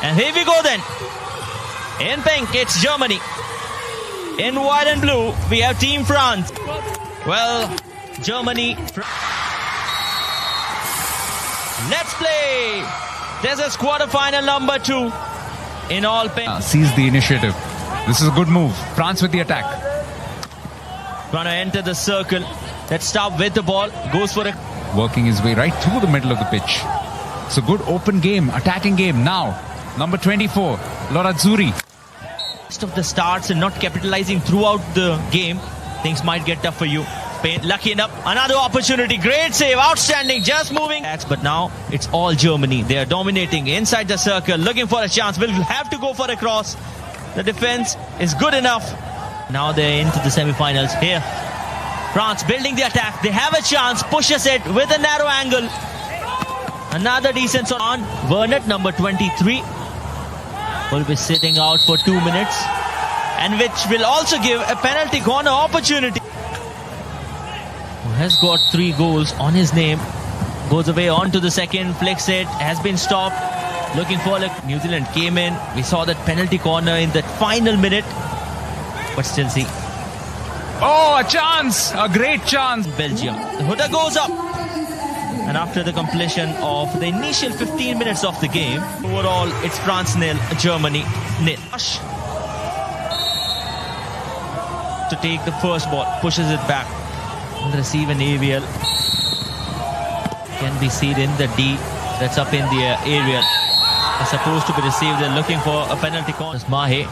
And here we go then. In pink, it's Germany. In white and blue, we have Team France. Well, Germany. Let's play. There's a quarterfinal number 2 in all pink. Seize the initiative. This is a good move. France with the attack. Gonna enter the circle. Let's start with the ball. Goes for a... Working his way right through the middle of the pitch. It's a good open game, attacking game. Now, number 24, Lorazzurri. Most of the starts and not capitalizing throughout the game, things might get tough for you. Spain lucky enough. Another opportunity. Great save. Outstanding. Just moving. But now it's all Germany. They are dominating inside the circle, looking for a chance. Will have to go for a cross. The defense is good enough. Now they're into the semi-finals. Here, France building the attack. They have a chance. Pushes it with a narrow angle. Another decent on. Vernet, number 23, will be sitting out for 2 minutes, and which will also give a penalty corner opportunity. Who has got 3 goals on his name. Goes away onto the second. Flicks it. Has been stopped. Looking for New Zealand came in. We saw that penalty corner in that final minute. But still see. Oh, a chance! A great chance. Belgium. The Huda goes up. And after the completion of the initial 15 minutes of the game, overall it's France 0, Germany 0. To take the first ball, pushes it back. And receive an aerial. Can be seen in the D. That's up in the aerial. Is supposed to be received. They're looking for a penalty corner. Mahe.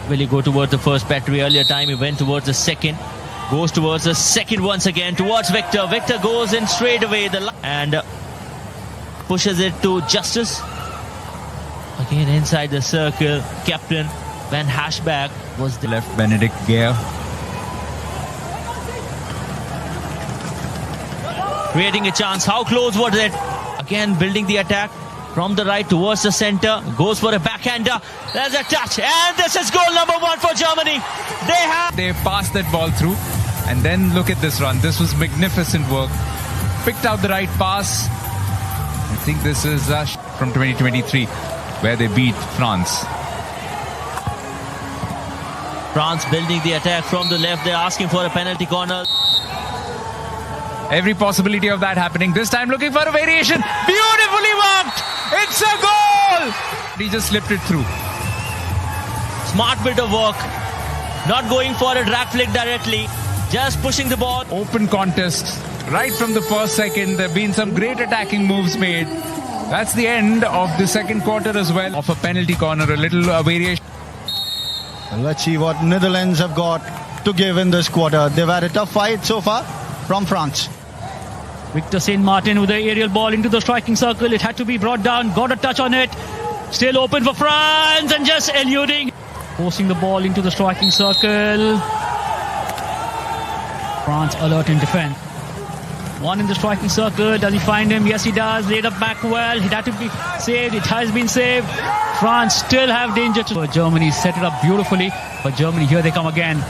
Will he go towards the first battery? Earlier time he went towards the second. Goes towards the second once again. Towards Victor. Victor goes in straight away. And pushes it to Justice. Again inside the circle. Captain Van Hashback was the left. Benedict Gare. Creating a chance. How close was it? Again building the attack. From the right towards the center. Goes for a backhander. There's a touch. And this is goal number 1 for Germany. They passed that ball through. And then look at this run. This was magnificent work. Picked out the right pass. I think this is from 2023 where they beat France. France building the attack from the left. They're asking for a penalty corner. Every possibility of that happening. This time looking for a variation. Beautifully worked. It's a goal. He just slipped it through. Smart bit of work. Not going for a drag flick directly. Just pushing the ball. Open contest. Right from the first second. There have been some great attacking moves made. That's the end of the second quarter as well. Of a penalty corner. A little variation. Let's see what Netherlands have got to give in this quarter. They've had a tough fight so far from France. Victor Saint Martin with the aerial ball into the striking circle. It had to be brought down. Got a touch on it. Still open for France and just eluding. Forcing the ball into the striking circle. France alert in defense. One in the striking circle. Does he find him? Yes, he does. Laid up back well. It had to be saved. It has been saved. France still have danger. Germany set it up beautifully. But Germany, here they come again.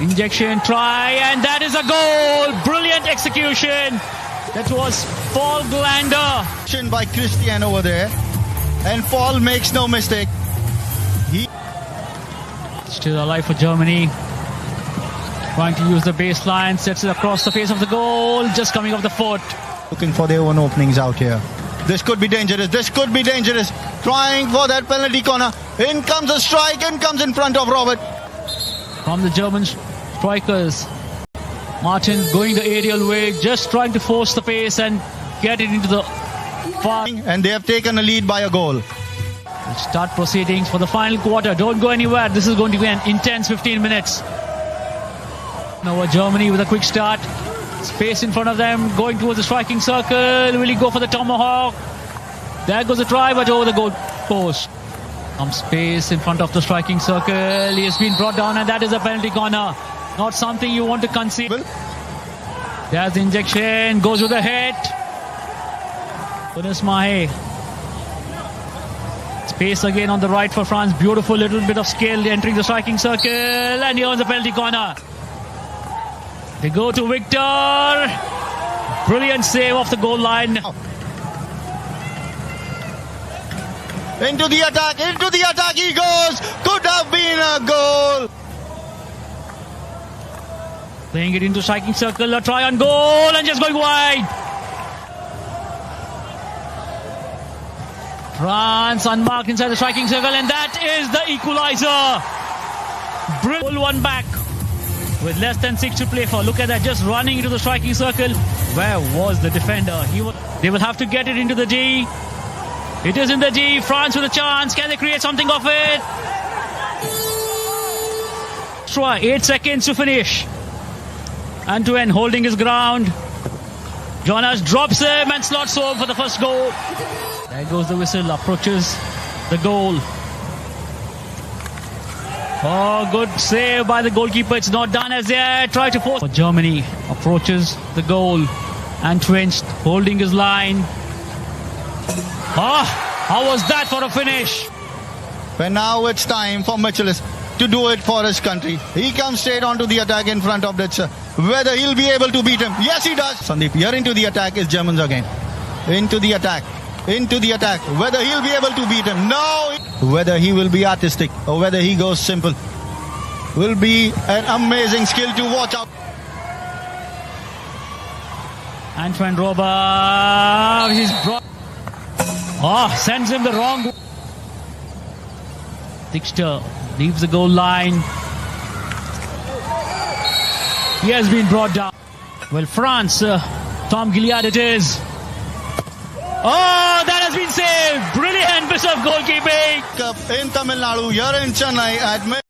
Injection, try, and that is a goal. Brilliant execution. That was Paul Glander. By Christian over there. And Paul makes no mistake. Still alive for Germany. Trying to use the baseline. Sets it across the face of the goal. Just coming off the foot. Looking for their own openings out here. This could be dangerous. This could be dangerous. Trying for that penalty corner. In comes a strike. In comes in front of Robert. From the German strikers. Martin going the aerial way. Just trying to force the pace and get it into the far. And they have taken a lead by a goal. We'll start proceedings for the final quarter. Don't go anywhere. This is going to be an intense 15 minutes. Now Germany with a quick start. Space in front of them. Going towards the striking circle. Will he go for the tomahawk? There goes the try, but over the goal post. Some space in front of the striking circle. He has been brought down, and that is a penalty corner. Not something you want to concede. There's the injection. Goes with the hit. Younes Mahe. Space again on the right for France. Beautiful little bit of skill entering the striking circle. And he earns a penalty corner. They go to Victor. Brilliant save off the goal line. Into the attack he goes. Could have been a goal. Playing it into striking circle, a try on goal and just going wide. France unmarked inside the striking circle, and that is the equalizer. Brilliant one back with less than 6 to play for. Look at that, just running into the striking circle. Where was the defender? They will have to get it into the D. It is in the D. France with a chance. Can they create something of it? Try 8 seconds to finish. Antoine holding his ground. Jonas drops him and slots home for the first goal. There goes the whistle, approaches the goal. Oh, good save by the goalkeeper. It's not done as yet. Try to force. Germany approaches the goal. Antoine holding his line. How was that for a finish? But now it's time for Michaelis to do it for his country. He comes straight onto the attack in front of Ditzer. Whether he'll be able to beat him. Yes, he does. Sandeep, here into the attack is Germans again. Into the attack. Whether he'll be able to beat him. No. Whether he will be artistic or whether he goes simple will be an amazing skill to watch out. Antoine Robert. He's brought. Sends him the wrong. Dixter leaves the goal line. He has been brought down. Well, France, Tom Gilliard it is. Oh, that has been saved. Brilliant piece of goalkeeping. In Tamil Nadu, here in Chennai, at